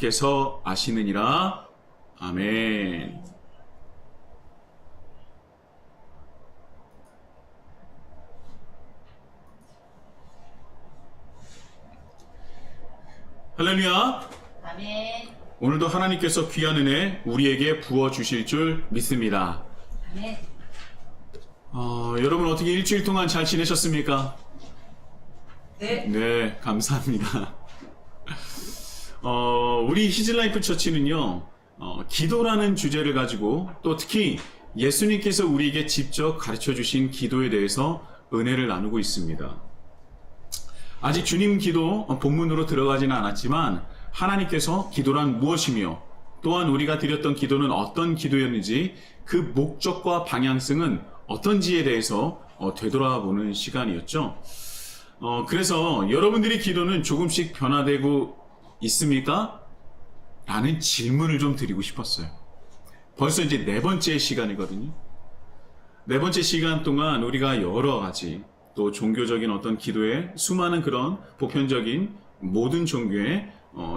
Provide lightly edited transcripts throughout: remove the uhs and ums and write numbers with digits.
아버지께서 아시느니라. 아멘. 할렐루야. 아멘. 오늘도 하나님께서 귀한 은혜 우리에게 부어주실 줄 믿습니다. 아멘. 여러분 어떻게 일주일 동안 잘 지내셨습니까? 네. 네, 감사합니다. 우리 히즐라이프 처치는요, 기도라는 주제를 가지고 또 특히 예수님께서 우리에게 직접 가르쳐 주신 기도에 대해서 은혜를 나누고 있습니다. 아직 주님 기도 본문으로 들어가지는 않았지만 하나님께서 기도란 무엇이며 또한 우리가 드렸던 기도는 어떤 기도였는지 그 목적과 방향성은 어떤지에 대해서 되돌아보는 시간이었죠. 그래서 여러분들의 기도는 조금씩 변화되고 있습니까? 라는 질문을 좀 드리고 싶었어요. 벌써 이제 네 번째 시간이거든요. 네 번째 시간 동안 우리가 여러 가지 또 종교적인 어떤 기도에 수많은 그런 보편적인 모든 종교의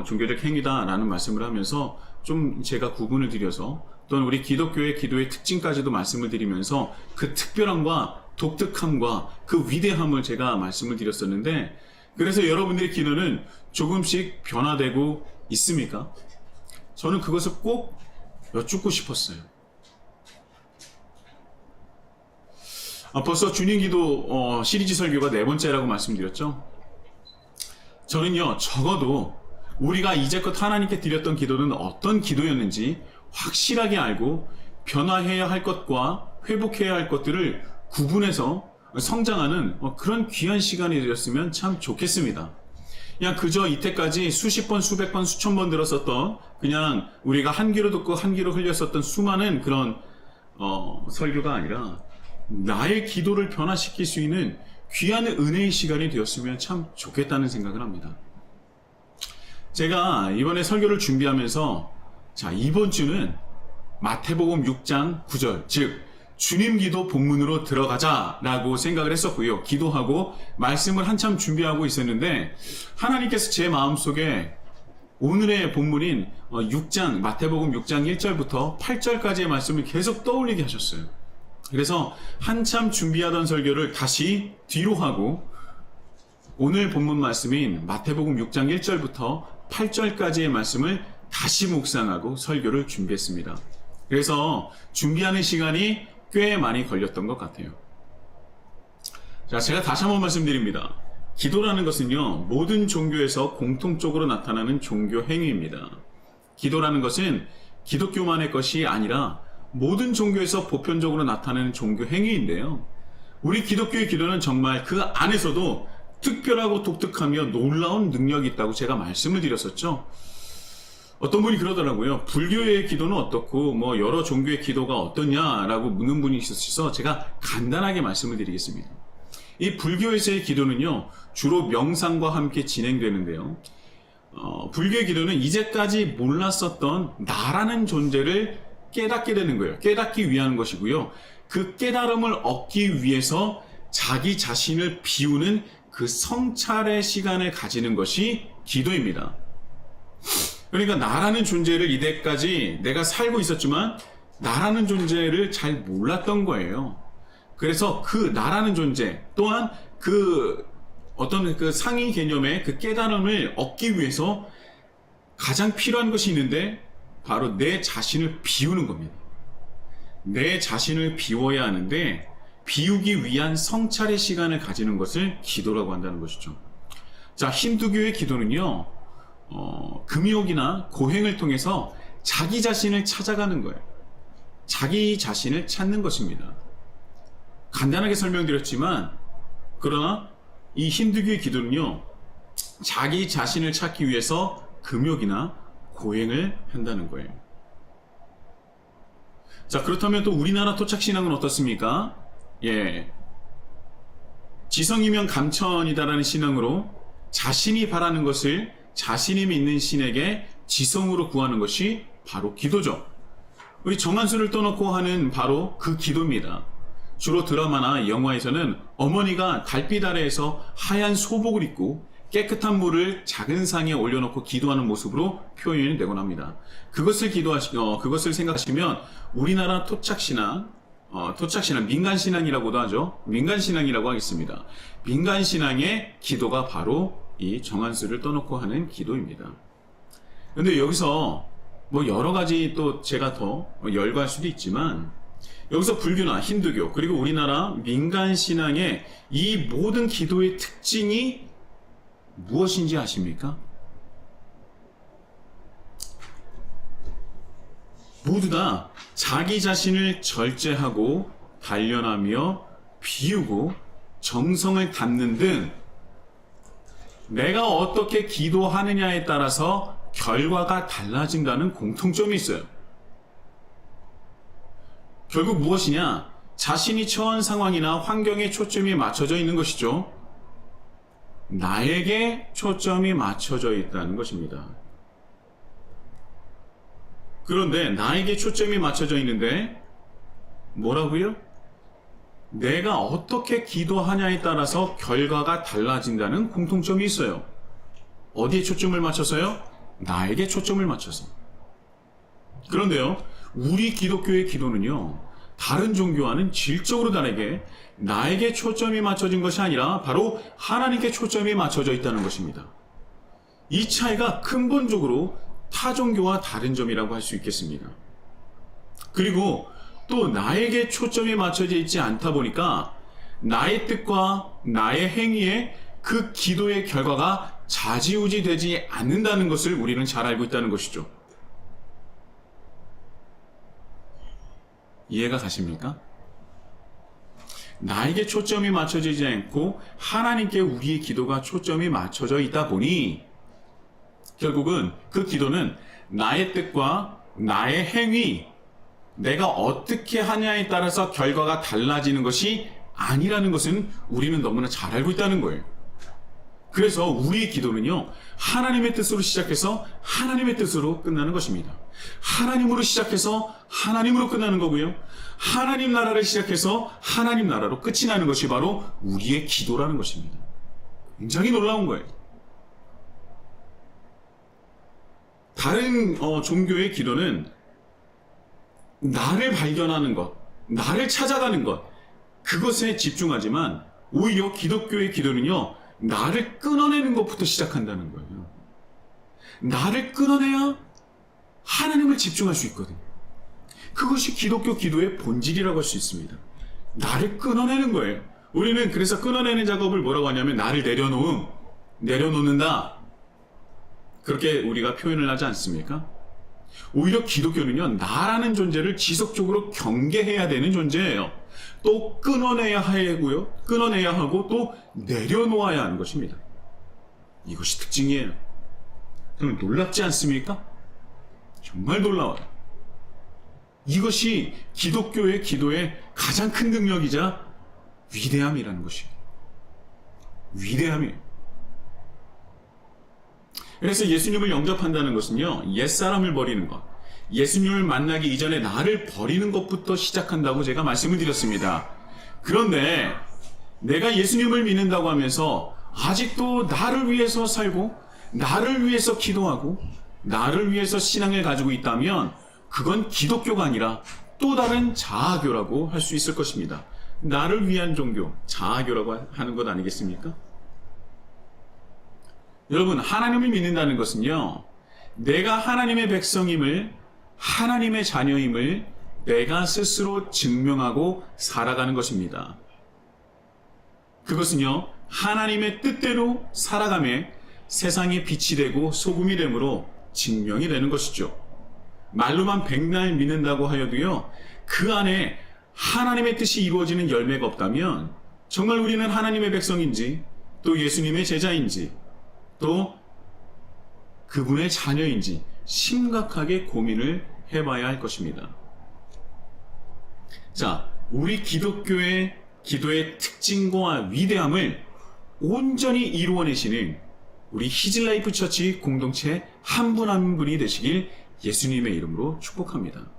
종교적 행위다라는 말씀을 하면서 좀 제가 구분을 드려서 또는 우리 기독교의 기도의 특징까지도 말씀을 드리면서 그 특별함과 독특함과 그 위대함을 제가 말씀을 드렸었는데, 그래서 여러분들의 기도는 조금씩 변화되고 있습니까? 저는 그것을 꼭 여쭙고 싶었어요. 벌써 주님 기도 시리즈 설교가 네 번째라고 말씀드렸죠. 저는요, 적어도 우리가 이제껏 하나님께 드렸던 기도는 어떤 기도였는지 확실하게 알고 변화해야 할 것과 회복해야 할 것들을 구분해서 성장하는 그런 귀한 시간이 되었으면 참 좋겠습니다. 그냥 그저 이때까지 수십 번, 수백 번, 수천 번 들었었던, 그냥 우리가 한 귀로 듣고 한 귀로 흘렸었던 수많은 그런 설교가 아니라 나의 기도를 변화시킬 수 있는 귀한 은혜의 시간이 되었으면 참 좋겠다는 생각을 합니다. 제가 이번에 설교를 준비하면서 이번 주는 마태복음 6장 9절, 즉 주님 기도 본문으로 들어가자라고 생각을 했었고요. 기도하고 말씀을 한참 준비하고 있었는데 하나님께서 제 마음속에 오늘의 본문인 마태복음 6장 1절부터 8절까지의 말씀을 계속 떠올리게 하셨어요. 그래서 한참 준비하던 설교를 다시 뒤로 하고 오늘 본문 말씀인 마태복음 6장 1절부터 8절까지의 말씀을 다시 묵상하고 설교를 준비했습니다. 그래서 준비하는 시간이 꽤 많이 걸렸던 것 같아요. 제가 다시 한번 말씀드립니다. 기도라는 것은요, 모든 종교에서 공통적으로 나타나는 종교 행위입니다. 기도라는 것은 기독교만의 것이 아니라 모든 종교에서 보편적으로 나타나는 종교 행위인데요. 우리 기독교의 기도는 정말 그 안에서도 특별하고 독특하며 놀라운 능력이 있다고 제가 말씀을 드렸었죠. 어떤 분이 그러더라고요. 불교의 기도는 어떻고 여러 종교의 기도가 어떠냐라고 묻는 분이 있어서 제가 간단하게 말씀을 드리겠습니다. 이 불교에서의 기도는요, 주로 명상과 함께 진행되는데요. 불교의 기도는 이제까지 몰랐었던 나라는 존재를 깨닫게 되는 거예요. 깨닫기 위한 것이고요. 그 깨달음을 얻기 위해서 자기 자신을 비우는 그 성찰의 시간을 가지는 것이 기도입니다. 그러니까 나라는 존재를 이때까지 내가 살고 있었지만 나라는 존재를 잘 몰랐던 거예요. 그래서 그 나라는 존재 또한 그 어떤 그 상위 개념의 그 깨달음을 얻기 위해서 가장 필요한 것이 있는데 바로 내 자신을 비우는 겁니다. 내 자신을 비워야 하는데 비우기 위한 성찰의 시간을 가지는 것을 기도라고 한다는 것이죠. 힌두교의 기도는요, 금욕이나 고행을 통해서 자기 자신을 찾아가는 거예요. 자기 자신을 찾는 것입니다. 간단하게 설명드렸지만 그러나 이 힌두교의 기도는요, 자기 자신을 찾기 위해서 금욕이나 고행을 한다는 거예요. 그렇다면 또 우리나라 토착신앙은 어떻습니까? 지성이면 감천이다라는 신앙으로 자신이 바라는 것을 자신이 믿는 신에게 지성으로 구하는 것이 바로 기도죠. 우리 정한수를 떠놓고 하는 바로 그 기도입니다. 주로 드라마나 영화에서는 어머니가 달빛 아래에서 하얀 소복을 입고 깨끗한 물을 작은 상에 올려놓고 기도하는 모습으로 표현이 되곤 합니다. 그것을 생각하시면 우리나라 토착신앙, 민간신앙이라고도 하죠. 민간신앙이라고 하겠습니다. 민간신앙의 기도가 바로 이 정한수를 떠놓고 하는 기도입니다. 근데 여기서 뭐 여러 가지 또 제가 더 열거할 수도 있지만 여기서 불교나 힌두교 그리고 우리나라 민간신앙의 이 모든 기도의 특징이 무엇인지 아십니까? 모두 다 자기 자신을 절제하고 단련하며 비우고 정성을 담는 등 내가 어떻게 기도하느냐에 따라서 결과가 달라진다는 공통점이 있어요. 결국 무엇이냐? 자신이 처한 상황이나 환경에 초점이 맞춰져 있는 것이죠. 나에게 초점이 맞춰져 있다는 것입니다. 그런데 나에게 초점이 맞춰져 있는데 뭐라고요? 내가 어떻게 기도하냐에 따라서 결과가 달라진다는 공통점이 있어요. 어디에 초점을 맞춰서요? 나에게 초점을 맞춰서. 그런데요, 우리 기독교의 기도는요, 다른 종교와는 질적으로 다르게 나에게 초점이 맞춰진 것이 아니라 바로 하나님께 초점이 맞춰져 있다는 것입니다. 이 차이가 근본적으로 타 종교와 다른 점이라고 할 수 있겠습니다. 그리고 또 나에게 초점이 맞춰져 있지 않다 보니까 나의 뜻과 나의 행위에 그 기도의 결과가 좌지우지 되지 않는다는 것을 우리는 잘 알고 있다는 것이죠. 이해가 가십니까? 나에게 초점이 맞춰지지 않고 하나님께 우리의 기도가 초점이 맞춰져 있다 보니 결국은 그 기도는 나의 뜻과 나의 행위, 내가 어떻게 하냐에 따라서 결과가 달라지는 것이 아니라는 것은 우리는 너무나 잘 알고 있다는 거예요. 그래서 우리의 기도는요, 하나님의 뜻으로 시작해서 하나님의 뜻으로 끝나는 것입니다. 하나님으로 시작해서 하나님으로 끝나는 거고요. 하나님 나라를 시작해서 하나님 나라로 끝이 나는 것이 바로 우리의 기도라는 것입니다. 굉장히 놀라운 거예요. 다른 종교의 기도는 나를 발견하는 것, 나를 찾아가는 것, 그것에 집중하지만 오히려 기독교의 기도는요, 나를 끊어내는 것부터 시작한다는 거예요. 나를 끊어내야 하나님을 집중할 수 있거든요. 그것이 기독교 기도의 본질이라고 할 수 있습니다. 나를 끊어내는 거예요. 우리는 그래서 끊어내는 작업을 뭐라고 하냐면 나를 내려놓는다. 그렇게 우리가 표현을 하지 않습니까? 오히려 기독교는요, 나라는 존재를 지속적으로 경계해야 되는 존재예요. 또 끊어내야 하고 또 내려놓아야 하는 것입니다. 이것이 특징이에요. 그럼 놀랍지 않습니까? 정말 놀라워요. 이것이 기독교의 기도의 가장 큰 능력이자 위대함이라는 것이에요. 위대함이에요. 그래서 예수님을 영접한다는 것은요, 옛사람을 버리는 것, 예수님을 만나기 이전에 나를 버리는 것부터 시작한다고 제가 말씀을 드렸습니다. 그런데 내가 예수님을 믿는다고 하면서 아직도 나를 위해서 살고 나를 위해서 기도하고 나를 위해서 신앙을 가지고 있다면 그건 기독교가 아니라 또 다른 자아교라고 할 수 있을 것입니다. 나를 위한 종교, 자아교라고 하는 것 아니겠습니까? 여러분, 하나님을 믿는다는 것은요, 내가 하나님의 백성임을, 하나님의 자녀임을 내가 스스로 증명하고 살아가는 것입니다. 그것은요, 하나님의 뜻대로 살아가며 세상에 빛이 되고 소금이 되므로 증명이 되는 것이죠. 말로만 백날 믿는다고 하여도요, 그 안에 하나님의 뜻이 이루어지는 열매가 없다면 정말 우리는 하나님의 백성인지 또 예수님의 제자인지 또 그분의 자녀인지 심각하게 고민을 해봐야 할 것입니다. 자, 우리 기독교의 기도의 특징과 위대함을 온전히 이루어내시는 우리 히즐라이프 처치 공동체 한 분 한 분이 되시길 예수님의 이름으로 축복합니다.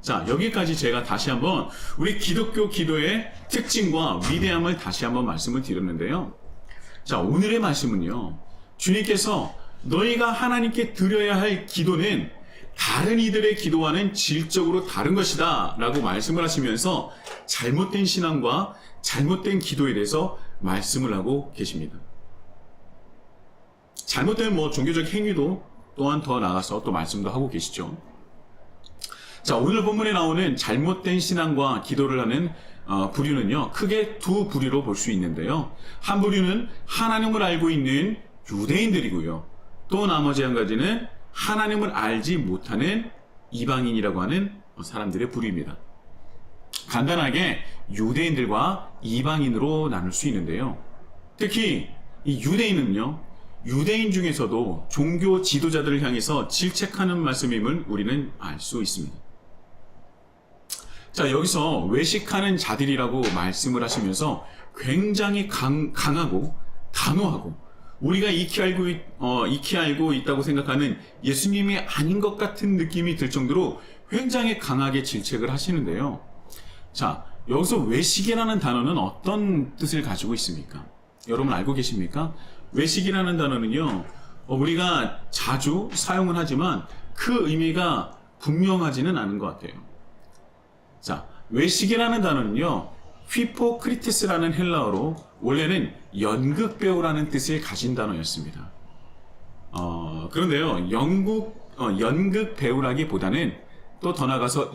자, 여기까지 제가 다시 한번 우리 기독교 기도의 특징과 위대함을 다시 한번 말씀을 드렸는데요. 자, 오늘의 말씀은요, 주님께서 너희가 하나님께 드려야 할 기도는 다른 이들의 기도와는 질적으로 다른 것이다 라고 말씀을 하시면서 잘못된 신앙과 잘못된 기도에 대해서 말씀을 하고 계십니다. 잘못된 종교적 행위도 또한 더 나아가서 또 말씀도 하고 계시죠. 자, 오늘 본문에 나오는 잘못된 신앙과 기도를 하는 부류는요, 크게 두 부류로 볼 수 있는데요. 한 부류는 하나님을 알고 있는 유대인들이고요. 또 나머지 한 가지는 하나님을 알지 못하는 이방인이라고 하는 사람들의 부류입니다. 간단하게 유대인들과 이방인으로 나눌 수 있는데요. 특히 이 유대인은요, 유대인 중에서도 종교 지도자들을 향해서 질책하는 말씀임을 우리는 알 수 있습니다. 자, 여기서 외식하는 자들이라고 말씀을 하시면서 굉장히 강하고 단호하고 우리가 익히 알고 있다고 생각하는 예수님이 아닌 것 같은 느낌이 들 정도로 굉장히 강하게 질책을 하시는데요. 자, 여기서 외식이라는 단어는 어떤 뜻을 가지고 있습니까? 여러분 알고 계십니까? 외식이라는 단어는요, 우리가 자주 사용을 하지만 그 의미가 분명하지는 않은 것 같아요. 자, 외식이라는 단어는요, 휘포크리테스라는 헬라어로 원래는 연극 배우라는 뜻을 가진 단어였습니다. 그런데요, 연극 배우라기보다는 또 더 나아가서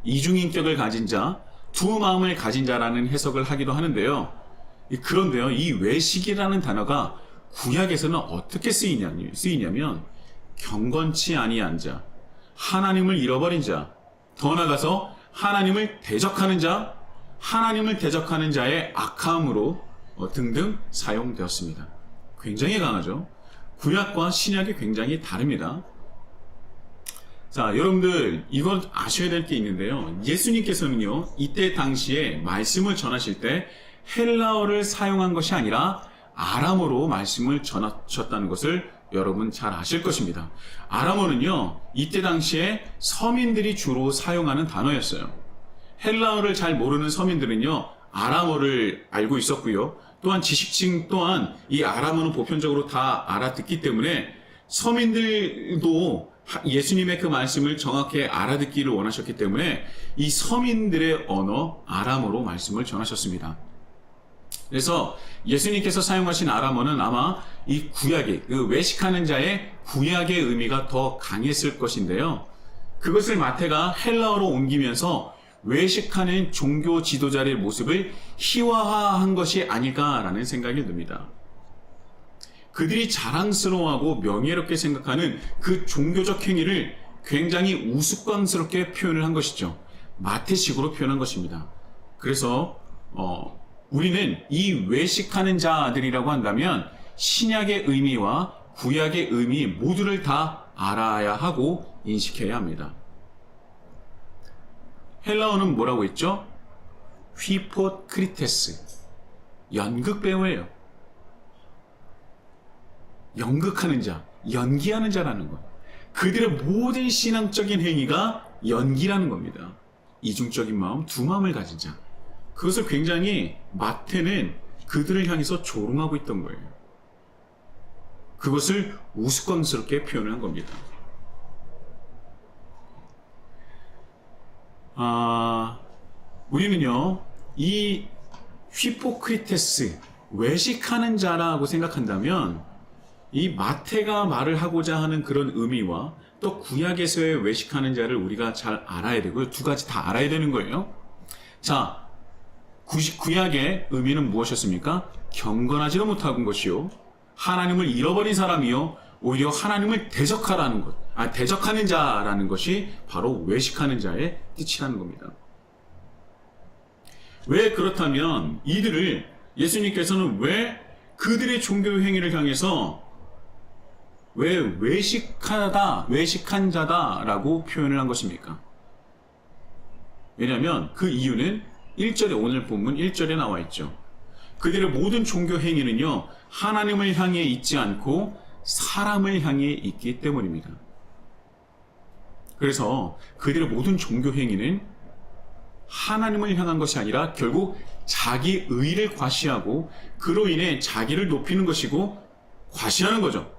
이중인격을 가진 자, 두 마음을 가진 자라는 해석을 하기도 하는데요. 그런데요, 이 외식이라는 단어가 구약에서는 어떻게 쓰이냐면 경건치 아니한 자, 하나님을 잃어버린 자, 더 나아가서 하나님을 대적하는 자, 하나님을 대적하는 자의 악함으로 등등 사용되었습니다. 굉장히 강하죠. 구약과 신약이 굉장히 다릅니다. 자, 여러분들 이건 아셔야 될 게 있는데요. 예수님께서는요, 이때 당시에 말씀을 전하실 때 헬라어를 사용한 것이 아니라 아람어로 말씀을 전하셨다는 것을 여러분 잘 아실 것입니다. 아람어는요, 이때 당시에 서민들이 주로 사용하는 단어였어요. 헬라어를 잘 모르는 서민들은요, 아람어를 알고 있었고요. 또한 지식층 또한 이 아람어는 보편적으로 다 알아듣기 때문에 서민들도 예수님의 그 말씀을 정확히 알아듣기를 원하셨기 때문에 이 서민들의 언어 아람어로 말씀을 전하셨습니다. 그래서 예수님께서 사용하신 아람어는 아마 이 구약의 그 외식하는 자의 구약의 의미가 더 강했을 것인데요. 그것을 마태가 헬라어로 옮기면서 외식하는 종교 지도자의 모습을 희화화한 것이 아닐까라는 생각이 듭니다. 그들이 자랑스러워하고 명예롭게 생각하는 그 종교적 행위를 굉장히 우스꽝스럽게 표현을 한 것이죠. 마태식으로 표현한 것입니다. 그래서 우리는 이 외식하는 자들이라고 한다면 신약의 의미와 구약의 의미 모두를 다 알아야 하고 인식해야 합니다. 헬라어는 뭐라고 했죠? 휘포크리테스, 연극 배우예요. 연극하는 자, 연기하는 자라는 것. 그들의 모든 신앙적인 행위가 연기라는 겁니다. 이중적인 마음, 두 마음을 가진 자. 그것을 굉장히 마태는 그들을 향해서 조롱하고 있던 거예요. 그것을 우스꽝스럽게 표현을 한 겁니다. 우리는요, 이 휘포크리테스, 외식하는 자라고 생각한다면 이 마태가 말을 하고자 하는 그런 의미와 또 구약에서의 외식하는 자를 우리가 잘 알아야 되고요. 두 가지 다 알아야 되는 거예요. 자, 구약의 의미는 무엇이었습니까? 경건하지도 못한 것이요, 하나님을 잃어버린 사람이요, 오히려 하나님을 대적하라는 것, 대적하는 자라는 것이 바로 외식하는 자의 뜻이라는 겁니다. 왜 그렇다면 이들을 예수님께서는 왜 그들의 종교 행위를 향해서 왜 외식한 자다라고 표현을 한 것입니까? 왜냐하면 그 이유는 1절에, 오늘 본문 1절에 나와 있죠. 그들의 모든 종교 행위는요, 하나님을 향해 있지 않고 사람을 향해 있기 때문입니다. 그래서 그들의 모든 종교 행위는 하나님을 향한 것이 아니라 결국 자기 의를 과시하고 그로 인해 자기를 높이는 것이고 과시하는 거죠.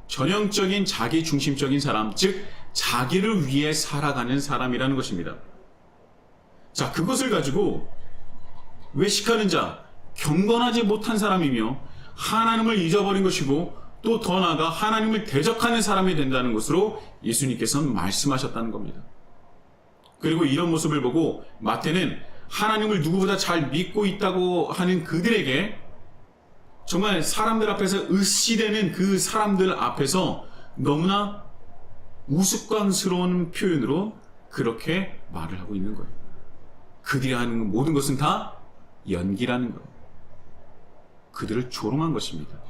전형적인 자기 중심적인 사람, 즉 자기를 위해 살아가는 사람이라는 것입니다. 자, 그것을 가지고 외식하는 자, 경건하지 못한 사람이며 하나님을 잊어버린 것이고 또 더 나아가 하나님을 대적하는 사람이 된다는 것으로 예수님께서는 말씀하셨다는 겁니다. 그리고 이런 모습을 보고 마태는 하나님을 누구보다 잘 믿고 있다고 하는 그들에게 정말 사람들 앞에서 으시되는 그 사람들 앞에서 너무나 우스꽝스러운 표현으로 그렇게 말을 하고 있는 거예요. 그들이 하는 모든 것은 다 연기라는 거예요. 그들을 조롱한 것입니다.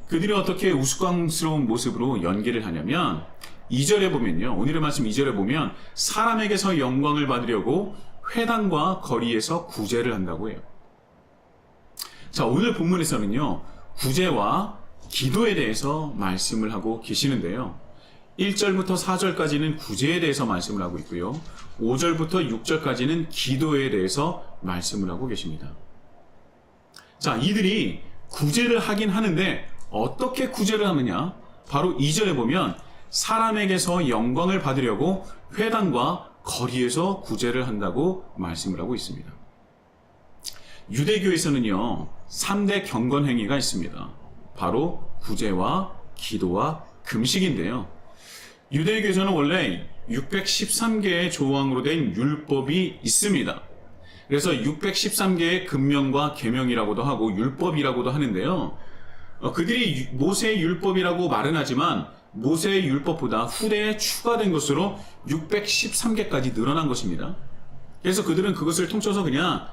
그들이 어떻게 우스꽝스러운 모습으로 연기를 하냐면 2절에 보면요. 오늘의 말씀 2절에 보면 사람에게서 영광을 받으려고 회당과 거리에서 구제를 한다고 해요. 자, 오늘 본문에서는요. 구제와 기도에 대해서 말씀을 하고 계시는데요. 1절부터 4절까지는 구제에 대해서 말씀을 하고 있고요. 5절부터 6절까지는 기도에 대해서 말씀을 하고 계십니다. 자, 이들이 구제를 하긴 하는데 어떻게 구제를 하느냐? 바로 2절에 보면 사람에게서 영광을 받으려고 회당과 거리에서 구제를 한다고 말씀을 하고 있습니다. 유대교에서는요, 3대 경건 행위가 있습니다. 바로 구제와 기도와 금식인데요. 유대교에서는 원래 613개의 조항으로 된 율법이 있습니다. 그래서 613개의 금명과 계명이라고도 하고 율법이라고도 하는데요. 그들이 모세의 율법이라고 말은 하지만 모세의 율법보다 후대에 추가된 것으로 613개까지 늘어난 것입니다. 그래서 그들은 그것을 통쳐서 그냥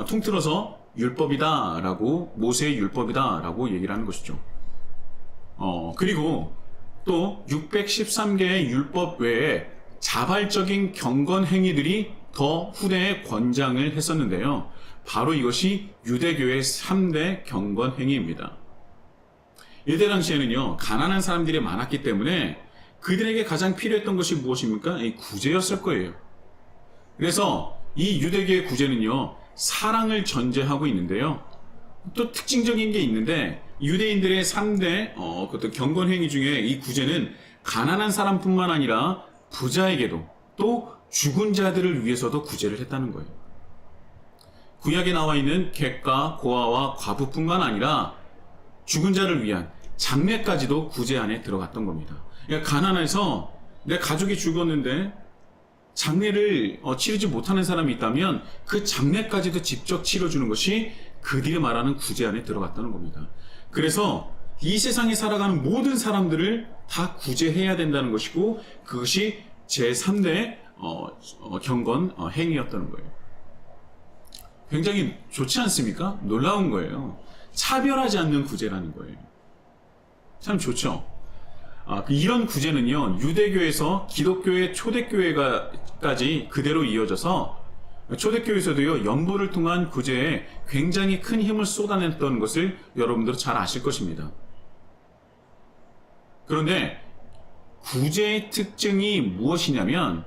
통틀어서 율법이다라고 모세의 율법이다라고 얘기를 하는 것이죠. 그리고 또 613개의 율법 외에 자발적인 경건 행위들이 더 후대에 권장을 했었는데요. 바로 이것이 유대교의 3대 경건 행위입니다. 이때 당시에는요, 가난한 사람들이 많았기 때문에 그들에게 가장 필요했던 것이 무엇입니까? 이 구제였을 거예요. 그래서 이 유대교의 구제는요, 사랑을 전제하고 있는데요. 또 특징적인 게 있는데, 유대인들의 3대 그것도 경건행위 중에 이 구제는 가난한 사람뿐만 아니라 부자에게도 또 죽은 자들을 위해서도 구제를 했다는 거예요. 구약에 나와 있는 객과 고아와 과부뿐만 아니라 죽은 자를 위한 장례까지도 구제 안에 들어갔던 겁니다. 그러니까 가난해서 내 가족이 죽었는데 장례를 치르지 못하는 사람이 있다면 그 장례까지도 직접 치러주는 것이 그들이 말하는 구제 안에 들어갔다는 겁니다. 그래서 이 세상에 살아가는 모든 사람들을 다 구제해야 된다는 것이고 그것이 제3대 경건 행위였다는 거예요. 굉장히 좋지 않습니까? 놀라운 거예요. 차별하지 않는 구제라는 거예요. 참 좋죠. 이런 구제는요, 유대교에서 기독교의 초대교회까지 그대로 이어져서 초대교회에서도요, 연보를 통한 구제에 굉장히 큰 힘을 쏟아냈던 것을 여러분들 잘 아실 것입니다. 그런데 구제의 특징이 무엇이냐면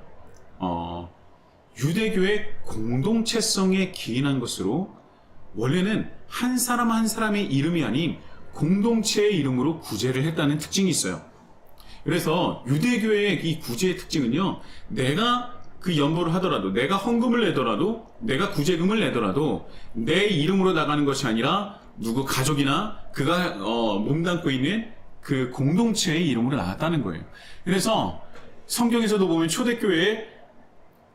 유대교의 공동체성에 기인한 것으로 원래는 한 사람 한 사람의 이름이 아닌 공동체의 이름으로 구제를 했다는 특징이 있어요. 그래서 유대교의 이 구제의 특징은요, 내가 그 연보를 하더라도, 내가 헌금을 내더라도, 내가 구제금을 내더라도 내 이름으로 나가는 것이 아니라 누구 가족이나 그가 몸담고 있는 그 공동체의 이름으로 나갔다는 거예요. 그래서 성경에서도 보면 초대교회에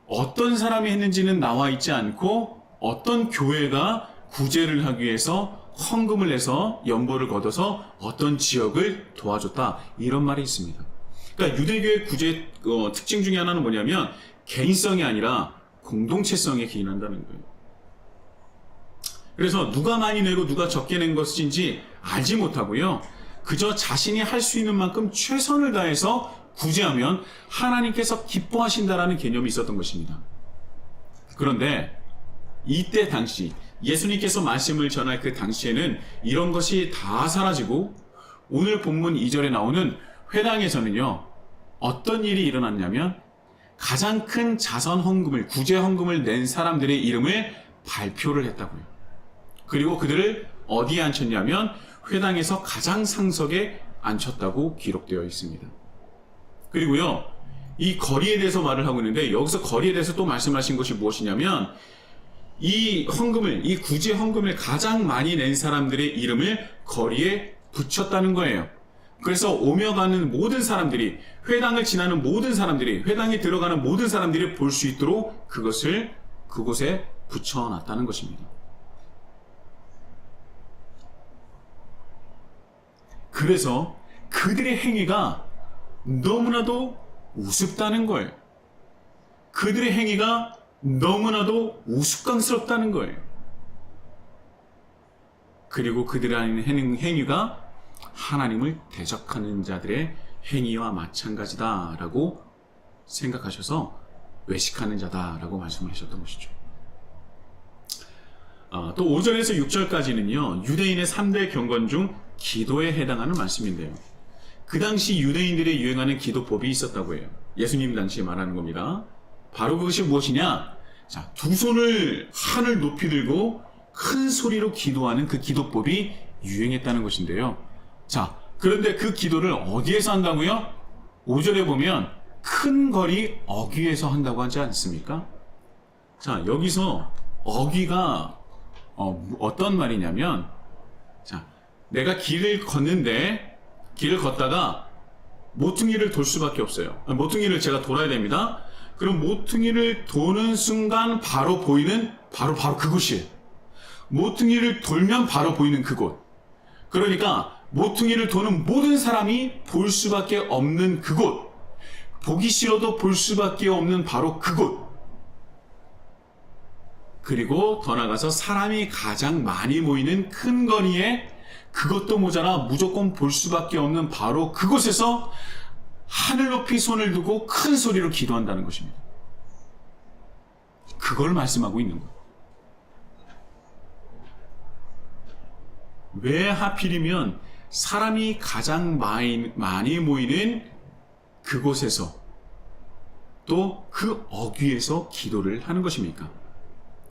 어떤 사람이 했는지는 나와 있지 않고 어떤 교회가 구제를 하기 위해서 헌금을 내서 연보를 걷어서 어떤 지역을 도와줬다, 이런 말이 있습니다. 그러니까 유대교의 구제 특징 중에 하나는 뭐냐면 개인성이 아니라 공동체성에 기인한다는 거예요. 그래서 누가 많이 내고 누가 적게 낸 것인지 알지 못하고요, 그저 자신이 할 수 있는 만큼 최선을 다해서 구제하면 하나님께서 기뻐하신다라는 개념이 있었던 것입니다. 그런데 이때 당시 예수님께서 말씀을 전할 그 당시에는 이런 것이 다 사라지고 오늘 본문 2절에 나오는 회당에서는요, 어떤 일이 일어났냐면 가장 큰 자선 헌금을, 구제 헌금을 낸 사람들의 이름을 발표를 했다고요. 그리고 그들을 어디에 앉혔냐면 회당에서 가장 상석에 앉혔다고 기록되어 있습니다. 그리고요, 이 거리에 대해서 말을 하고 있는데 여기서 거리에 대해서 또 말씀하신 것이 무엇이냐면 이 헌금을, 이 구제 헌금을 가장 많이 낸 사람들의 이름을 거리에 붙였다는 거예요. 그래서 오며 가는 모든 사람들이, 회당을 지나는 모든 사람들이, 회당에 들어가는 모든 사람들이 볼 수 있도록 그것을 그곳에 붙여놨다는 것입니다. 그래서 그들의 행위가 너무나도 우습다는 거예요. 그들의 행위가 너무나도 우스꽝스럽다는 거예요. 그리고 그들의 하는 행위가 하나님을 대적하는 자들의 행위와 마찬가지다라고 생각하셔서 외식하는 자다라고 말씀하셨던 것이죠. 또 5절에서 6절까지는요, 유대인의 3대 경건 중 기도에 해당하는 말씀인데요. 그 당시 유대인들의 유행하는 기도법이 있었다고 해요. 예수님 당시에 말하는 겁니다. 바로 그것이 무엇이냐? 자, 두 손을 하늘 높이 들고 큰 소리로 기도하는 그 기도법이 유행했다는 것인데요. 자, 그런데 그 기도를 어디에서 한다고요? 5절에 보면 큰 거리 어귀에서 한다고 하지 않습니까? 자, 여기서 어귀가 어떤 말이냐면, 자, 내가 길을 걷는데 길을 걷다가 모퉁이를 돌 수밖에 없어요. 모퉁이를 제가 돌아야 됩니다. 그럼 모퉁이를 도는 순간 바로 보이는 바로 그곳이에요. 모퉁이를 돌면 바로 보이는 그곳. 그러니까 모퉁이를 도는 모든 사람이 볼 수밖에 없는 그곳, 보기 싫어도 볼 수밖에 없는 바로 그곳, 그리고 더 나가서 사람이 가장 많이 모이는 큰 거리에 그것도 모자라 무조건 볼 수밖에 없는 바로 그곳에서 하늘 높이 손을 두고 큰 소리로 기도한다는 것입니다. 그걸 말씀하고 있는 거예요. 왜 하필이면 사람이 가장 많이 모이는 그곳에서 또 그 어귀에서 기도를 하는 것입니까?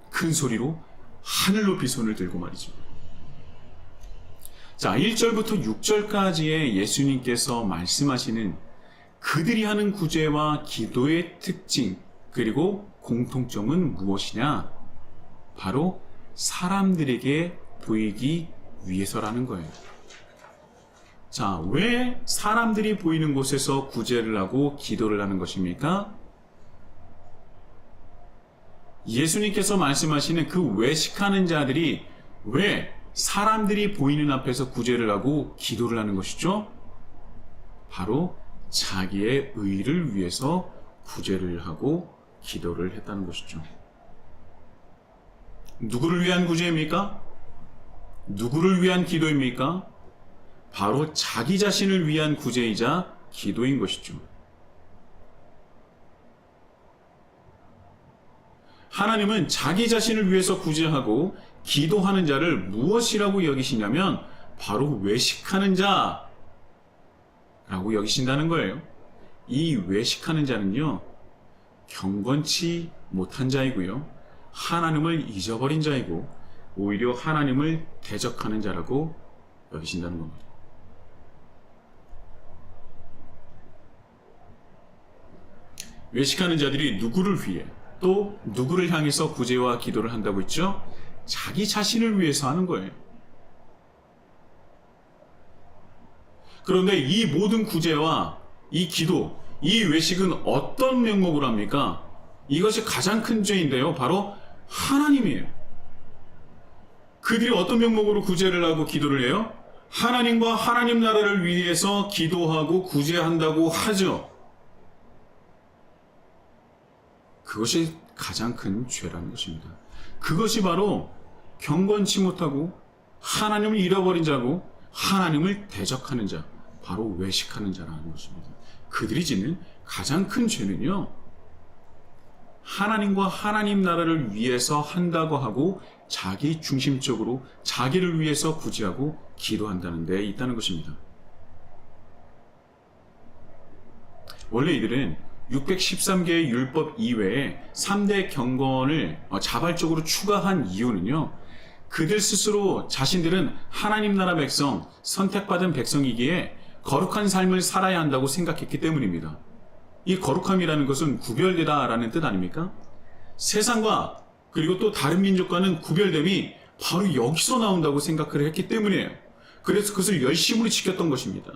큰 소리로 하늘 높이 손을 들고 말이죠. 자, 1절부터 6절까지의 예수님께서 말씀하시는 그들이 하는 구제와 기도의 특징, 그리고 공통점은 무엇이냐? 바로 사람들에게 보이기 위해서라는 거예요. 자, 왜 사람들이 보이는 곳에서 구제를 하고 기도를 하는 것입니까? 예수님께서 말씀하시는 그 외식하는 자들이 왜 사람들이 보이는 앞에서 구제를 하고 기도를 하는 것이죠? 바로 자기의 의를 위해서 구제를 하고 기도를 했다는 것이죠. 누구를 위한 구제입니까? 누구를 위한 기도입니까? 바로 자기 자신을 위한 구제이자 기도인 것이죠. 하나님은 자기 자신을 위해서 구제하고 기도하는 자를 무엇이라고 여기시냐면 바로 외식하는 자라고 여기신다는 거예요. 이 외식하는 자는요, 경건치 못한 자이고요, 하나님을 잊어버린 자이고 오히려 하나님을 대적하는 자라고 여기신다는 겁니다. 외식하는 자들이 누구를 위해 또 누구를 향해서 구제와 기도를 한다고 했죠? 자기 자신을 위해서 하는 거예요. 그런데 이 모든 구제와 이 기도, 이 외식은 어떤 명목으로 합니까? 이것이 가장 큰 죄인데요, 바로 하나님이에요. 그들이 어떤 명목으로 구제를 하고 기도를 해요? 하나님과 하나님 나라를 위해서 기도하고 구제한다고 하죠. 그것이 가장 큰 죄라는 것입니다. 그것이 바로 경건치 못하고 하나님을 잃어버린 자고 하나님을 대적하는 자, 바로 외식하는 자라는 것입니다. 그들이 짓는 가장 큰 죄는요, 하나님과 하나님 나라를 위해서 한다고 하고 자기 중심적으로 자기를 위해서 구제하고 기도한다는 데 있다는 것입니다. 원래 이들은 613개의 율법 이외에 3대 경건을 자발적으로 추가한 이유는요, 그들 스스로 자신들은 하나님 나라 백성, 선택받은 백성이기에 거룩한 삶을 살아야 한다고 생각했기 때문입니다. 이 거룩함이라는 것은 구별되다라는 뜻 아닙니까? 세상과 그리고 또 다른 민족과는 구별됨이 바로 여기서 나온다고 생각을 했기 때문이에요. 그래서 그것을 열심으로 지켰던 것입니다.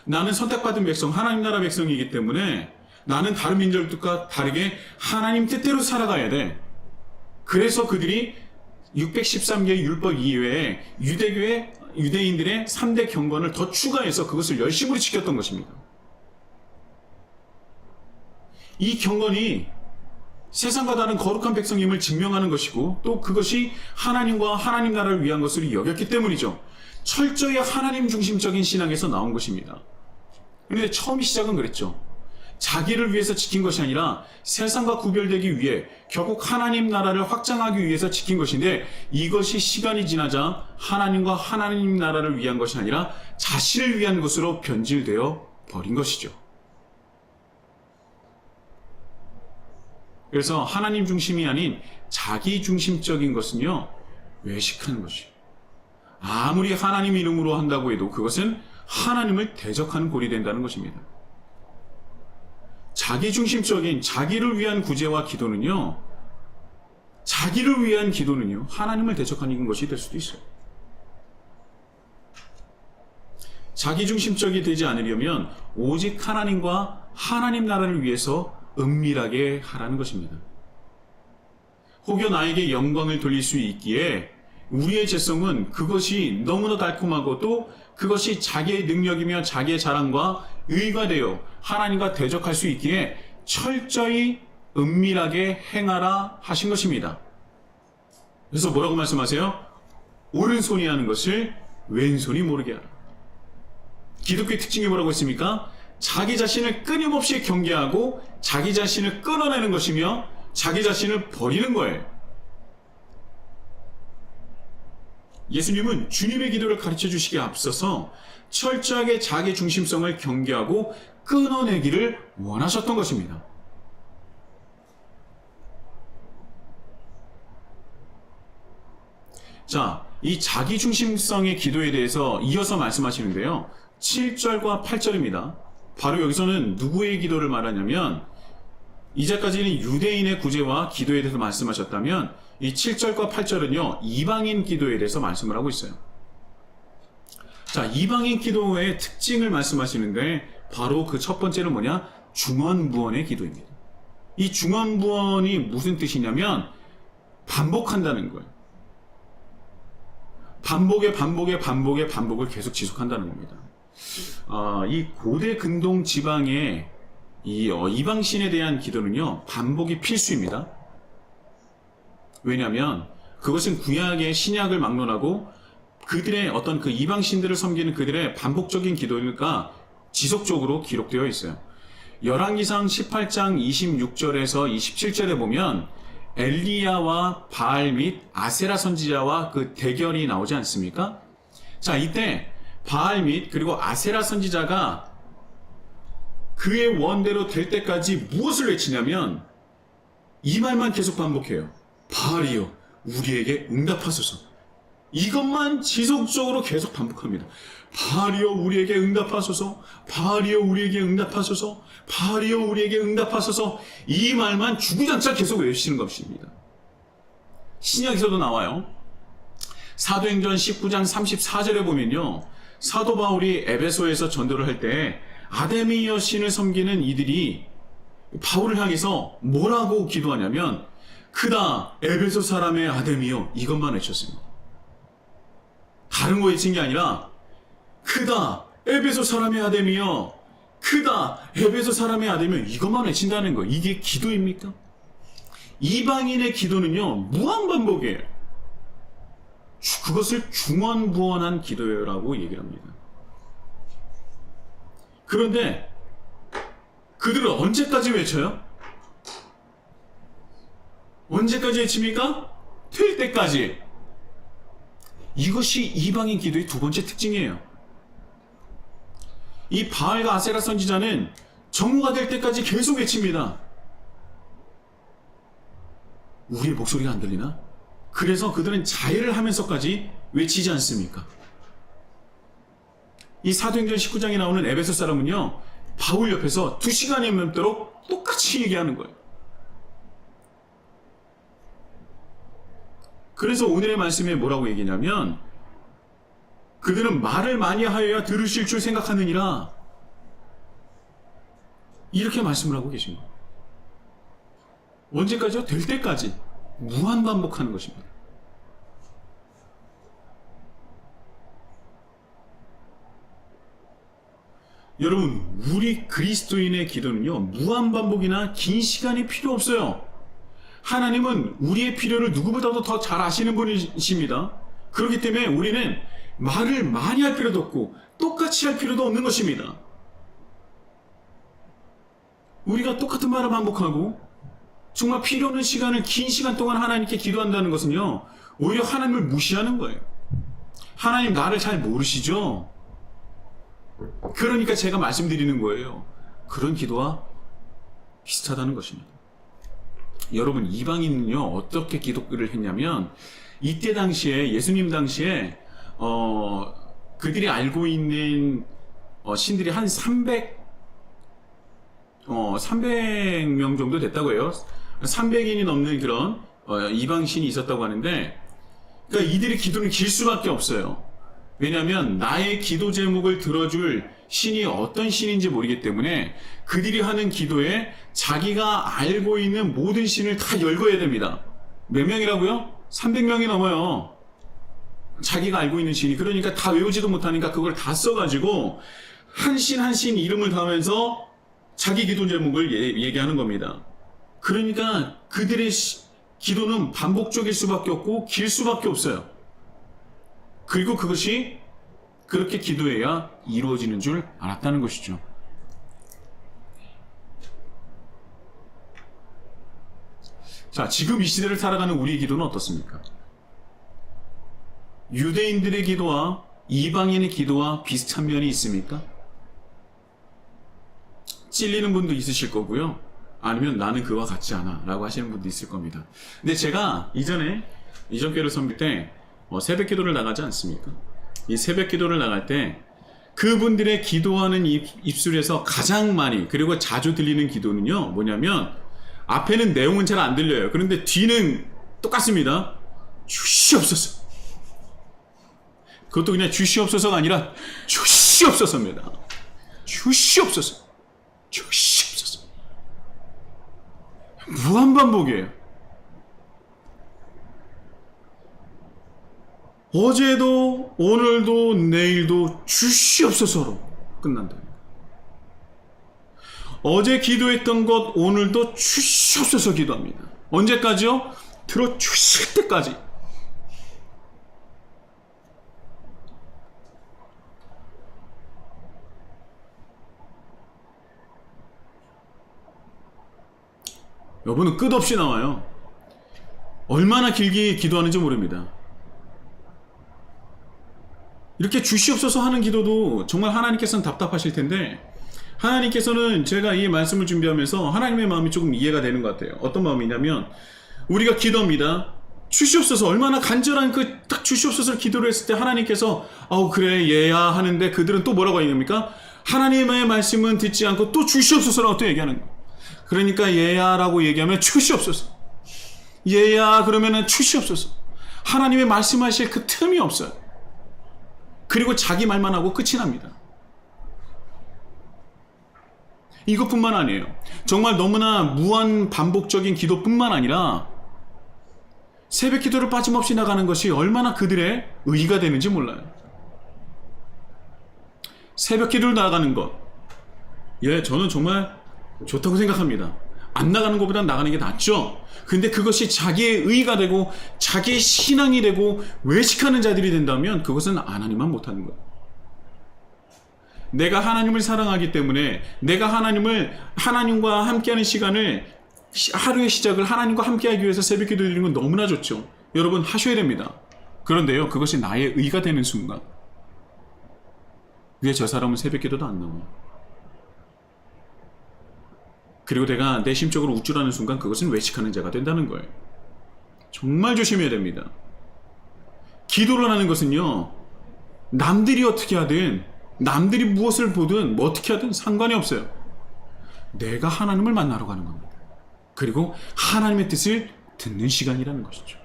나는 선택받은 백성, 하나님 나라 백성이기 때문에 나는 다른 민족들과 다르게 하나님 뜻대로 살아가야 돼. 그래서 그들이 613개의 율법 이외에 유대인들의 3대 경건을 더 추가해서 그것을 열심으로 지켰던 것입니다. 이 경건이 세상과 다른 거룩한 백성임을 증명하는 것이고 또 그것이 하나님과 하나님 나라를 위한 것으로 여겼기 때문이죠. 철저히 하나님 중심적인 신앙에서 나온 것입니다. 그런데 처음 시작은 그랬죠. 자기를 위해서 지킨 것이 아니라 세상과 구별되기 위해 결국 하나님 나라를 확장하기 위해서 지킨 것인데 이것이 시간이 지나자 하나님과 하나님 나라를 위한 것이 아니라 자신을 위한 것으로 변질되어 버린 것이죠. 그래서 하나님 중심이 아닌 자기 중심적인 것은요, 외식하는 것이에요. 아무리 하나님 이름으로 한다고 해도 그것은 하나님을 대적하는 꼴이 된다는 것입니다. 자기중심적인 자기를 위한 구제와 기도는요, 자기를 위한 기도는요, 하나님을 대적하는 것이 될 수도 있어요. 자기중심적이 되지 않으려면 오직 하나님과 하나님 나라를 위해서 은밀하게 하라는 것입니다. 혹여 나에게 영광을 돌릴 수 있기에 우리의 죄성은 그것이 너무나 달콤하고 또 그것이 자기의 능력이며 자기의 자랑과 의가 되어 하나님과 대적할 수 있기에 철저히 은밀하게 행하라 하신 것입니다. 그래서 뭐라고 말씀하세요? 오른손이 하는 것을 왼손이 모르게 하라. 기독교의 특징이 뭐라고 했습니까? 자기 자신을 끊임없이 경계하고 자기 자신을 끊어내는 것이며 자기 자신을 버리는 거예요. 예수님은 주님의 기도를 가르쳐 주시기에 앞서서 철저하게 자기 중심성을 경계하고 끊어내기를 원하셨던 것입니다. 자, 이 자기 중심성의 기도에 대해서 이어서 말씀하시는데요. 7절과 8절입니다. 바로 여기서는 누구의 기도를 말하냐면 이제까지는 유대인의 구제와 기도에 대해서 말씀하셨다면 이 7절과 8절은요, 이방인 기도에 대해서 말씀을 하고 있어요. 자, 이방인 기도의 특징을 말씀하시는데 바로 그 첫 번째는 뭐냐? 중언부언의 기도입니다. 이 중언부언이 무슨 뜻이냐면 반복한다는 거예요. 반복을 계속 지속한다는 겁니다. 이 고대 근동 지방의 이 이방신에 대한 기도는요, 반복이 필수입니다. 왜냐하면 그것은 구약의 신약을 막론하고 그들의 어떤 그 이방신들을 섬기는 그들의 반복적인 기도가 지속적으로 기록되어 있어요. 열왕기상 18장 26절에서 27절에 보면 엘리야와 바알 및 아세라 선지자와 그 대결이 나오지 않습니까? 자, 이때 바알 및 그리고 아세라 선지자가 그의 원대로 될 때까지 무엇을 외치냐면 이 말만 계속 반복해요. 바알이여 우리에게 응답하소서. 이것만 지속적으로 계속 반복합니다. 바알이여 우리에게 응답하소서. 바알이여 우리에게 응답하소서. 바알이여 우리에게 응답하소서. 이 말만 주구장창 계속 외치는 것입니다. 신약에서도 나와요. 사도행전 19장 34절에 보면요, 사도 바울이 에베소에서 전도를 할 때 아데미 여신을 섬기는 이들이 바울을 향해서 뭐라고 기도하냐면 크다 에베소 사람의 아데미여, 이것만 외쳤습니다. 다른 거 외친 게 아니라 크다 에베소 사람의 아데미여, 크다 에베소 사람의 아데미여, 이것만 외친다는 거예요. 이게 기도입니까? 이방인의 기도는요, 무한반복이에요. 그것을 중언부언한 기도라고 얘기를 합니다. 그런데 그들은 언제까지 외쳐요? 언제까지 외칩니까? 될 때까지. 이것이 이방인 기도의 두 번째 특징이에요. 이 바알과 아세라 선지자는 정오가 될 때까지 계속 외칩니다. 우리의 목소리가 안 들리나? 그래서 그들은 자해를 하면서까지 외치지 않습니까? 이 사도행전 19장에 나오는 에베소 사람은요, 바울 옆에서 2시간이 넘도록 똑같이 얘기하는 거예요. 그래서 오늘의 말씀에 뭐라고 얘기냐면, 그들은 말을 많이 하여야 들으실 줄 생각하느니라, 이렇게 말씀을 하고 계신 거예요. 언제까지요? 될 때까지 무한 반복하는 것입니다. 여러분, 우리 그리스도인의 기도는요, 무한 반복이나 긴 시간이 필요 없어요. 하나님은 우리의 필요를 누구보다도 더 잘 아시는 분이십니다. 그렇기 때문에 우리는 말을 많이 할 필요도 없고 똑같이 할 필요도 없는 것입니다. 우리가 똑같은 말을 반복하고 정말 필요 없는 시간을 긴 시간 동안 하나님께 기도한다는 것은요, 오히려 하나님을 무시하는 거예요. 하나님 나를 잘 모르시죠? 그러니까 제가 말씀드리는 거예요. 그런 기도와 비슷하다는 것입니다. 여러분, 이방인은요, 어떻게 기도를 했냐면, 이때 당시에, 예수님 당시에, 그들이 알고 있는 신들이 한 300명 정도 됐다고 해요. 300인이 넘는 그런 이방 신이 있었다고 하는데, 그러니까 이들의 기도는 길 수밖에 없어요. 왜냐하면 나의 기도 제목을 들어줄 신이 어떤 신인지 모르기 때문에 그들이 하는 기도에 자기가 알고 있는 모든 신을 다 열거해야 됩니다. 몇 명이라고요? 300명이 넘어요. 자기가 알고 있는 신이. 그러니까 다 외우지도 못하니까 그걸 다 써가지고 한 신 한 신 이름을 담으면서 자기 기도 제목을 얘기하는 겁니다. 그러니까 그들의 기도는 반복적일 수밖에 없고 길 수밖에 없어요. 그리고 그것이 그렇게 기도해야 이루어지는 줄 알았다는 것이죠. 자, 지금 이 시대를 살아가는 우리의 기도는 어떻습니까? 유대인들의 기도와 이방인의 기도와 비슷한 면이 있습니까? 찔리는 분도 있으실 거고요. 아니면 나는 그와 같지 않아 라고 하시는 분도 있을 겁니다. 근데 제가 이전 교회를 섬길 때 새벽 기도를 나가지 않습니까? 이 새벽 기도를 나갈 때 그분들의 기도하는 입술에서 가장 많이 그리고 자주 들리는 기도는요, 뭐냐면 앞에는 내용은 잘 안 들려요. 그런데 뒤는 똑같습니다. 주시옵소서. 그것도 그냥 주시옵소서가 아니라 주시옵소서입니다. 주시옵소서. 주시옵소서. 무한반복이에요. 어제도 오늘도 내일도 주시옵소서로 끝난다. 어제 기도했던 것 오늘도 주시옵소서 기도합니다. 언제까지요? 들어주실 때까지. 여러분은 끝없이 나와요. 얼마나 길게 기도하는지 모릅니다. 이렇게 주시옵소서 하는 기도도 정말 하나님께서는 답답하실 텐데, 하나님께서는 제가 이 말씀을 준비하면서 하나님의 마음이 조금 이해가 되는 것 같아요. 어떤 마음이냐면, 우리가 기도합니다. 주시옵소서, 얼마나 간절한 딱 주시옵소서를 기도를 했을 때 하나님께서 그래 얘야 하는데, 그들은 또 뭐라고 얘기합니까? 하나님의 말씀은 듣지 않고 또 주시옵소서라고 또 얘기하는 거예요. 그러니까 얘야라고 얘기하면 주시옵소서, 얘야 그러면은 주시옵소서. 하나님의 말씀하실 그 틈이 없어요. 그리고 자기 말만 하고 끝이 납니다. 이것뿐만 아니에요. 정말 너무나 무한 반복적인 기도뿐만 아니라 새벽 기도를 빠짐없이 나가는 것이 얼마나 그들의 의의가 되는지 몰라요. 새벽 기도를 나가는 것, 저는 정말 좋다고 생각합니다. 안 나가는 것보다 나가는 게 낫죠. 근데 그것이 자기의 의의가 되고 자기의 신앙이 되고 외식하는 자들이 된다면 그것은 하나님만 못하는 거예요. 내가 하나님을 사랑하기 때문에 내가 하나님과 함께하는 시간을, 하루의 시작을 하나님과 함께하기 위해서 새벽 기도 드리는 건 너무나 좋죠. 여러분 하셔야 됩니다. 그런데요, 그것이 나의 의가 되는 순간, 왜 저 사람은 새벽 기도도 안 나오냐? 그리고 내가 내심적으로 우쭐하는 순간 그것은 외식하는 자가 된다는 거예요. 정말 조심해야 됩니다. 기도를 하는 것은요, 남들이 어떻게 하든, 남들이 무엇을 보든, 뭐 어떻게 하든 상관이 없어요. 내가 하나님을 만나러 가는 겁니다. 그리고 하나님의 뜻을 듣는 시간이라는 것이죠.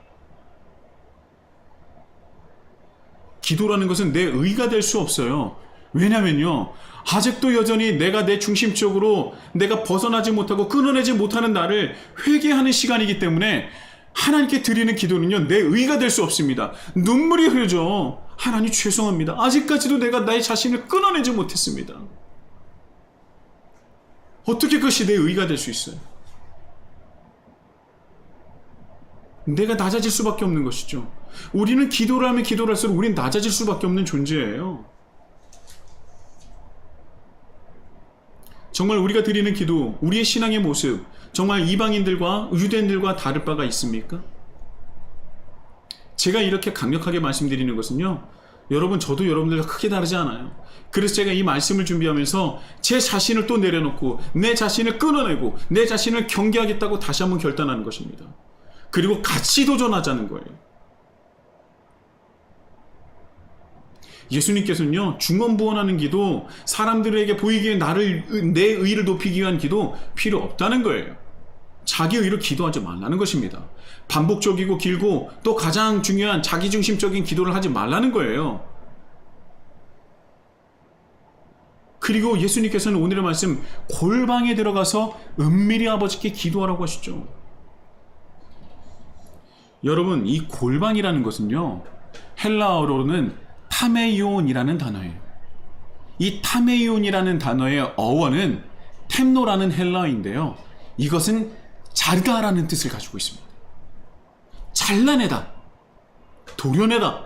기도라는 것은 내 의가 될 수 없어요. 왜냐면요, 아직도 여전히 내가 내 중심적으로 내가 벗어나지 못하고 끊어내지 못하는 나를 회개하는 시간이기 때문에 하나님께 드리는 기도는요, 내 의가 될 수 없습니다. 눈물이 흐르죠. 하나님 죄송합니다. 아직까지도 내가 나의 자신을 끊어내지 못했습니다. 어떻게 그것이 내 의가 될 수 있어요? 내가 낮아질 수밖에 없는 것이죠. 우리는 기도를 하면 기도를 할수록 우리는 낮아질 수밖에 없는 존재예요. 정말 우리가 드리는 기도, 우리의 신앙의 모습, 정말 이방인들과 유대인들과 다를 바가 있습니까? 제가 이렇게 강력하게 말씀드리는 것은요, 여러분, 저도 여러분들과 크게 다르지 않아요. 그래서 제가 이 말씀을 준비하면서 제 자신을 또 내려놓고 내 자신을 끊어내고 내 자신을 경계하겠다고 다시 한번 결단하는 것입니다. 그리고 같이 도전하자는 거예요. 예수님께서는요, 중언부언하는 기도, 사람들에게 보이기에 내 의를 높이기 위한 기도 필요 없다는 거예요. 자기 의로 기도하지 말라는 것입니다. 반복적이고 길고 또 가장 중요한 자기중심적인 기도를 하지 말라는 거예요. 그리고 예수님께서는 오늘의 말씀, 골방에 들어가서 은밀히 아버지께 기도하라고 하시죠. 여러분, 이 골방이라는 것은요, 헬라어로는 타메이온이라는 단어예요. 이 타메이온이라는 단어의 어원은 템노라는 헬라어인데요, 이것은 자르다라는 뜻을 가지고 있습니다. 잘라내다, 도려내다,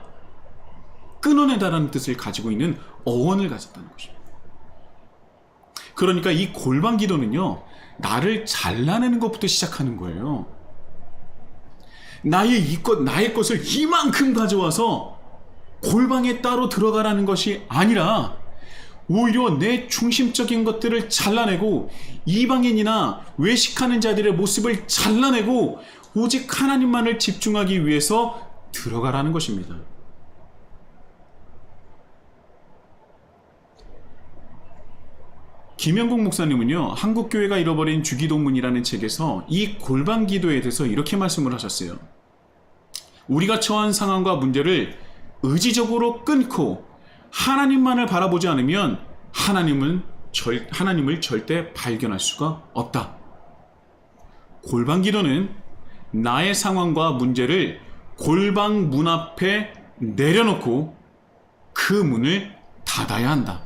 끊어내다라는 뜻을 가지고 있는 어원을 가졌다는 것입니다. 그러니까 이 골방 기도는요, 나를 잘라내는 것부터 시작하는 거예요. 나의 것을 이만큼 가져와서 골방에 따로 들어가라는 것이 아니라 오히려 내 중심적인 것들을 잘라내고 이방인이나 외식하는 자들의 모습을 잘라내고 오직 하나님만을 집중하기 위해서 들어가라는 것입니다. 김영국 목사님은요, 한국교회가 잃어버린 주기도문이라는 책에서 이 골방 기도에 대해서 이렇게 말씀을 하셨어요. 우리가 처한 상황과 문제를 의지적으로 끊고 하나님만을 바라보지 않으면 하나님을 절대 발견할 수가 없다. 골방 기도는 나의 상황과 문제를 골방 문 앞에 내려놓고 그 문을 닫아야 한다.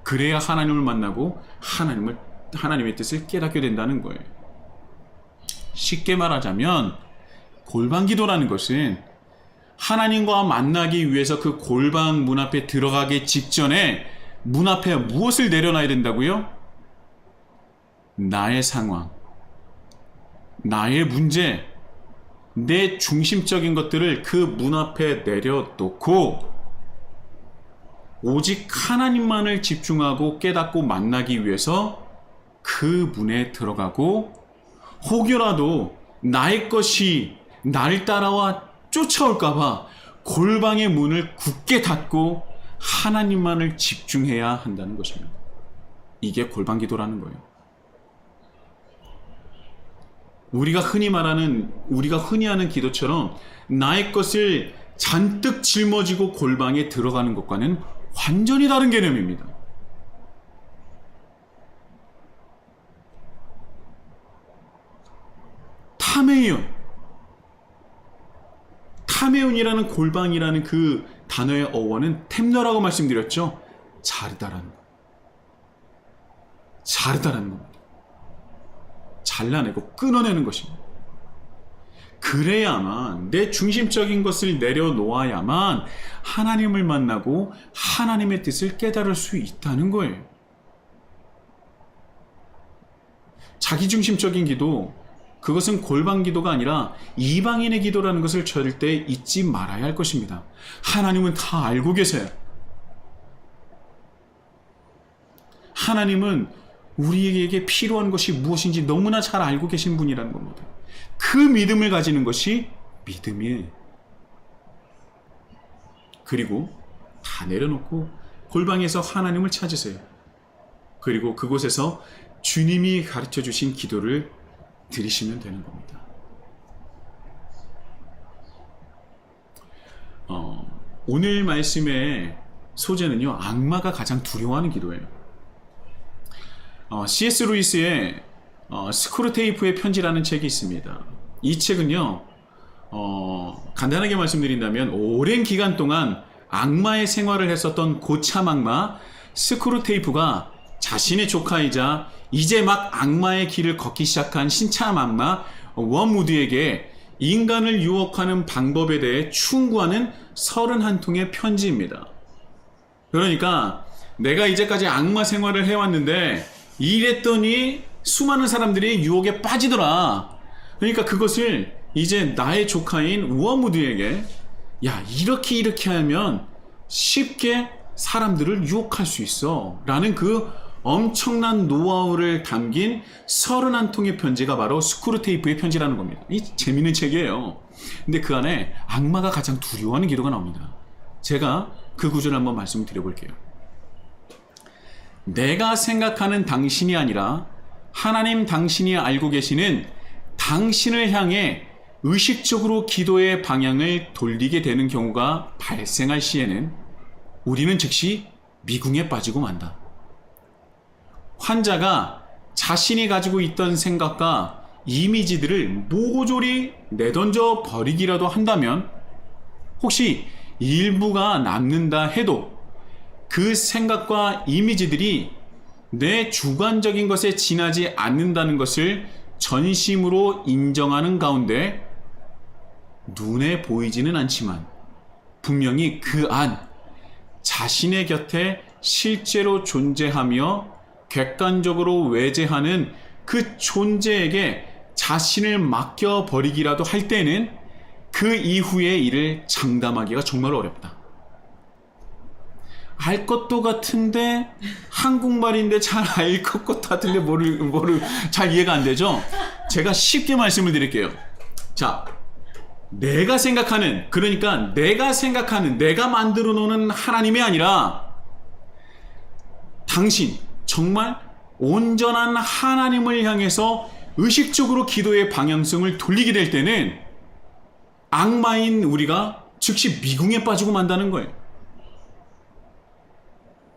그래야 하나님을 만나고 하나님의 뜻을 깨닫게 된다는 거예요. 쉽게 말하자면 골방 기도라는 것은 하나님과 만나기 위해서 그 골방 문 앞에 들어가기 직전에 문 앞에 무엇을 내려놔야 된다고요? 나의 상황, 나의 문제, 내 중심적인 것들을 그 문 앞에 내려놓고 오직 하나님만을 집중하고 깨닫고 만나기 위해서 그 문에 들어가고, 혹여라도 나의 것이 나를 따라와 쫓아올까봐 골방의 문을 굳게 닫고 하나님만을 집중해야 한다는 것입니다. 이게 골방 기도라는 거예요. 우리가 흔히 하는 기도처럼 나의 것을 잔뜩 짊어지고 골방에 들어가는 것과는 완전히 다른 개념입니다. 타메온이라는 골방이라는 그 단어의 어원은 템너라고 말씀드렸죠. 자르다라는 겁니다. 잘라내고 끊어내는 것입니다. 그래야만, 내 중심적인 것을 내려놓아야만 하나님을 만나고 하나님의 뜻을 깨달을 수 있다는 거예요. 자기중심적인 기도, 그것은 골방 기도가 아니라 이방인의 기도라는 것을 절대 잊지 말아야 할 것입니다. 하나님은 다 알고 계세요. 하나님은 우리에게 필요한 것이 무엇인지 너무나 잘 알고 계신 분이라는 겁니다. 그 믿음을 가지는 것이 믿음이에요. 그리고 다 내려놓고 골방에서 하나님을 찾으세요. 그리고 그곳에서 주님이 가르쳐 주신 기도를 드리시면 되는 겁니다. 오늘 말씀의 소재는요, 악마가 가장 두려워하는 기도예요. C.S. 루이스의 스크루테이프의 편지라는 책이 있습니다. 이 책은요, 간단하게 말씀드린다면 오랜 기간 동안 악마의 생활을 했었던 고참 악마 스크루테이프가 자신의 조카이자 이제 막 악마의 길을 걷기 시작한 신참 악마 웜우드에게 인간을 유혹하는 방법에 대해 충고하는 31통의 편지입니다. 그러니까 내가 이제까지 악마 생활을 해왔는데 이랬더니 수많은 사람들이 유혹에 빠지더라. 그러니까 그것을 이제 나의 조카인 웜우드에게 야, 이렇게 하면 쉽게 사람들을 유혹할 수 있어 라는 그 엄청난 노하우를 담긴 31통의 편지가 바로 스크루테이프의 편지라는 겁니다. 이 재밌는 책이에요. 근데 그 안에 악마가 가장 두려워하는 기도가 나옵니다. 제가 그 구절을 한번 말씀드려볼게요. 내가 생각하는 당신이 아니라 하나님 당신이 알고 계시는 당신을 향해 의식적으로 기도의 방향을 돌리게 되는 경우가 발생할 시에는 우리는 즉시 미궁에 빠지고 만다. 환자가 자신이 가지고 있던 생각과 이미지들을 모조리 내던져 버리기라도 한다면 혹시 일부가 남는다 해도 그 생각과 이미지들이 내 주관적인 것에 지나지 않는다는 것을 전심으로 인정하는 가운데 눈에 보이지는 않지만 분명히 그 안 자신의 곁에 실제로 존재하며 객관적으로 외재하는 그 존재에게 자신을 맡겨버리기라도 할 때는 그 이후의 일을 장담하기가 정말 어렵다. 알 것도 같은데 한국말인데 잘 알 것 같은데 뭐를 잘 이해가 안 되죠? 제가 쉽게 말씀을 드릴게요. 자, 내가 생각하는, 그러니까 내가 만들어 놓는 하나님이 아니라 당신 정말 온전한 하나님을 향해서 의식적으로 기도의 방향성을 돌리게 될 때는 악마인 우리가 즉시 미궁에 빠지고 만다는 거예요.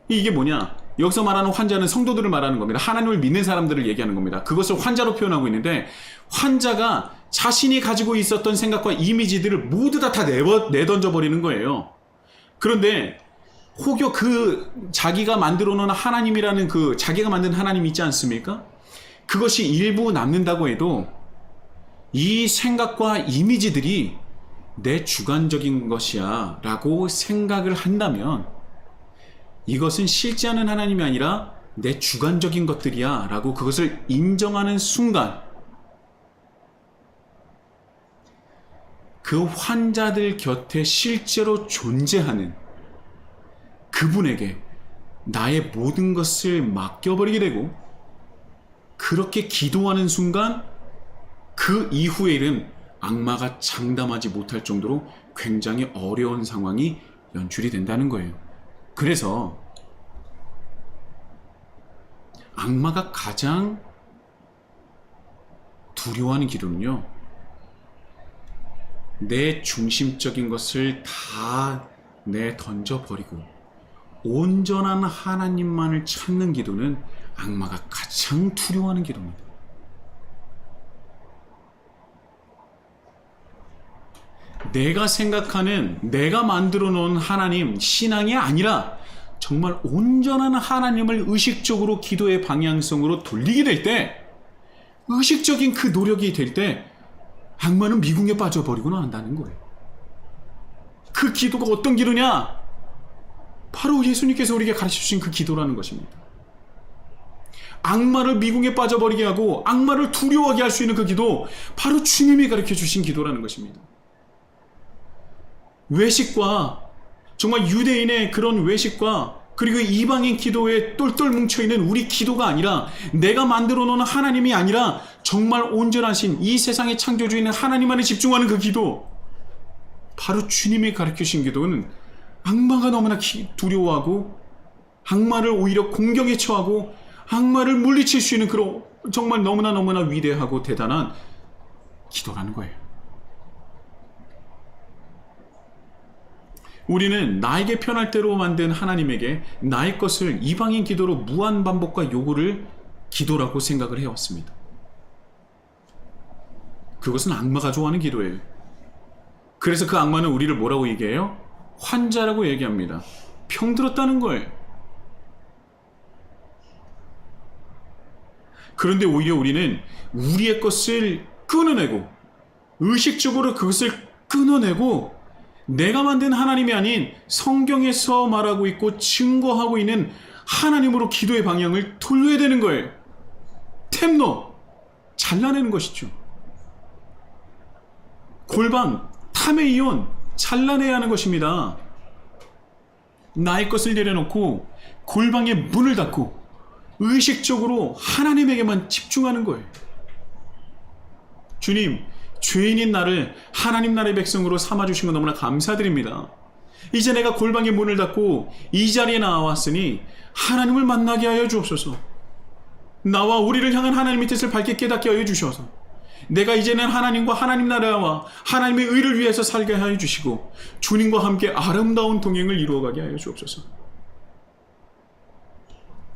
이게 뭐냐? 여기서 말하는 환자는 성도들을 말하는 겁니다. 하나님을 믿는 사람들을 얘기하는 겁니다. 그것을 환자로 표현하고 있는데 환자가 자신이 가지고 있었던 생각과 이미지들을 모두 다 내던져 버리는 거예요. 그런데 혹여 그 자기가 만들어 놓은 하나님이라는 그 자기가 만든 하나님이 있지 않습니까? 그것이 일부 남는다고 해도 이 생각과 이미지들이 내 주관적인 것이야 라고 생각을 한다면 이것은 실제하는 하나님이 아니라 내 주관적인 것들이야 라고 그것을 인정하는 순간 그 환자들 곁에 실제로 존재하는 그분에게 나의 모든 것을 맡겨버리게 되고 그렇게 기도하는 순간 그 이후의 일은 악마가 장담하지 못할 정도로 굉장히 어려운 상황이 연출이 된다는 거예요. 그래서 악마가 가장 두려워하는 기도는요, 내 중심적인 것을 다 내던져버리고 온전한 하나님만을 찾는 기도는 악마가 가장 두려워하는 기도입니다. 내가 생각하는 내가 만들어 놓은 하나님 신앙이 아니라 정말 온전한 하나님을 의식적으로 기도의 방향성으로 돌리게 될 때 의식적인 그 노력이 될 때 악마는 미궁에 빠져버리고 난다는 거예요. 그 기도가 어떤 기도냐? 바로 예수님께서 우리에게 가르쳐주신 그 기도라는 것입니다. 악마를 미궁에 빠져버리게 하고 악마를 두려워하게 할 수 있는 그 기도, 바로 주님이 가르쳐주신 기도라는 것입니다. 외식과 정말 유대인의 그런 외식과 그리고 이방인 기도에 똘똘 뭉쳐있는 우리 기도가 아니라 내가 만들어 놓은 하나님이 아니라 정말 온전하신 이 세상의 창조주인 하나님만에 집중하는 그 기도, 바로 주님이 가르치신 기도는 악마가 너무나 두려워하고 악마를 오히려 공경에 처하고 악마를 물리칠 수 있는 그런 정말 너무나 위대하고 대단한 기도라는 거예요. 우리는 나에게 편할 대로 만든 하나님에게 나의 것을 이방인 기도로 무한 반복과 요구를 기도라고 생각을 해왔습니다. 그것은 악마가 좋아하는 기도예요. 그래서 그 악마는 우리를 뭐라고 얘기해요? 환자라고 얘기합니다. 병들었다는 거예요. 그런데 오히려 우리는 우리의 것을 끊어내고 의식적으로 그것을 끊어내고 내가 만든 하나님이 아닌 성경에서 말하고 있고 증거하고 있는 하나님으로 기도의 방향을 돌려야 되는 거예요. 템노, 잘라내는 것이죠. 골방, 타메이온, 잘라내야 하는 것입니다. 나의 것을 내려놓고 골방의 문을 닫고 의식적으로 하나님에게만 집중하는 거예요. 주님, 죄인인 나를 하나님 나라의 백성으로 삼아주신 거 너무나 감사드립니다. 이제 내가 골방의 문을 닫고 이 자리에 나왔으니 하나님을 만나게 하여 주옵소서. 나와 우리를 향한 하나님의 뜻을 밝게 깨닫게 하여 주셔서 내가 이제는 하나님과 하나님 나라와 하나님의 의를 위해서 살게 하여 주시고 주님과 함께 아름다운 동행을 이루어가게 하여 주옵소서.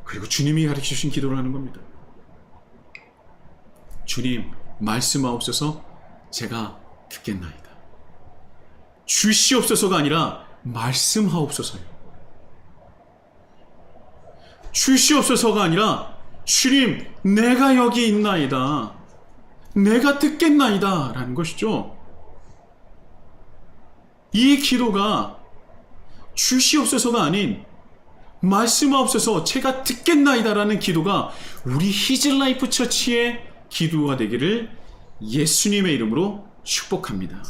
그리고 주님이 가르쳐주신 기도를 하는 겁니다. 주님, 말씀하옵소서. 제가 듣겠나이다. 주시옵소서가 아니라 말씀하옵소서요. 주시옵소서가 아니라 주님, 내가 여기 있나이다. 내가 듣겠나이다 라는 것이죠. 이 기도가 주시옵소서가 아닌 말씀하옵소서 제가 듣겠나이다 라는 기도가 우리 히즐라이프 처치의 기도가 되기를 예수님의 이름으로 축복합니다.